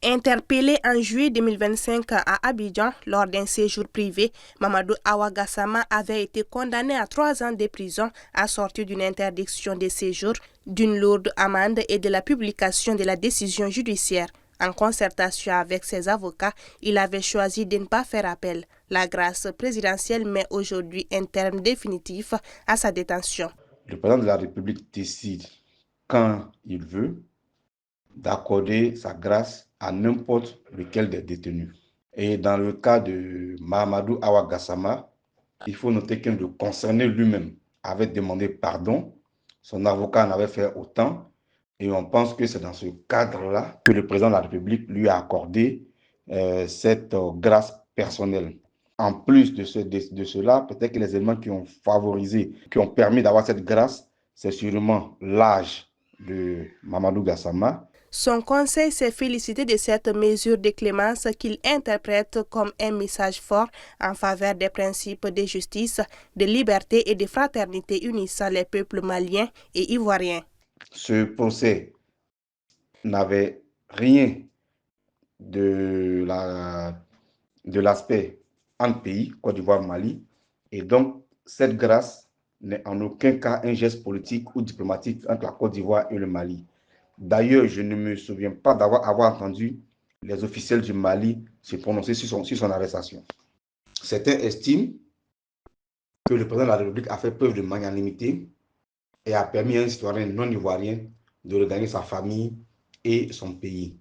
Interpellé en juillet 2025 à Abidjan lors d'un séjour privé, Mamadou Awa Gassama avait été condamné à 3 ans de prison assorti d'une interdiction de séjour, d'une lourde amende et de la publication de la décision judiciaire. En concertation avec ses avocats, il avait choisi de ne pas faire appel. La grâce présidentielle met aujourd'hui un terme définitif à sa détention. Le président de la République décide, quand il veut, d'accorder sa grâce à n'importe lequel des détenus. Et dans le cas de Mahamadou Awa Gassama, il faut noter que le concerné lui-même avait demandé pardon, son avocat en avait fait autant, et on pense que c'est dans ce cadre-là que le président de la République lui a accordé cette grâce personnelle. En plus de cela, peut-être que les éléments qui ont favorisé, qui ont permis d'avoir cette grâce, c'est sûrement l'âge de Mahamadou Gassama. Son conseil s'est félicité de cette mesure de clémence qu'il interprète comme un message fort en faveur des principes de justice, de liberté et de fraternité unissant les peuples maliens et ivoiriens. Ce procès n'avait rien de l'aspect entre pays, Côte d'Ivoire-Mali, et donc cette grâce n'est en aucun cas un geste politique ou diplomatique entre la Côte d'Ivoire et le Mali. D'ailleurs, je ne me souviens pas d'avoir entendu les officiels du Mali se prononcer sur son arrestation. Certains estiment que le président de la République a fait preuve de magnanimité et a permis à un citoyen non ivoirien de regagner sa famille et son pays.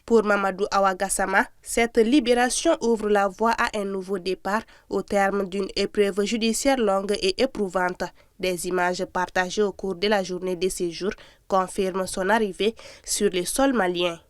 Pour Mamadou Awa Gassama, cette libération ouvre la voie à un nouveau départ au terme d'une épreuve judiciaire longue et éprouvante. Des images partagées au cours de la journée de séjour confirment son arrivée sur le sol malien.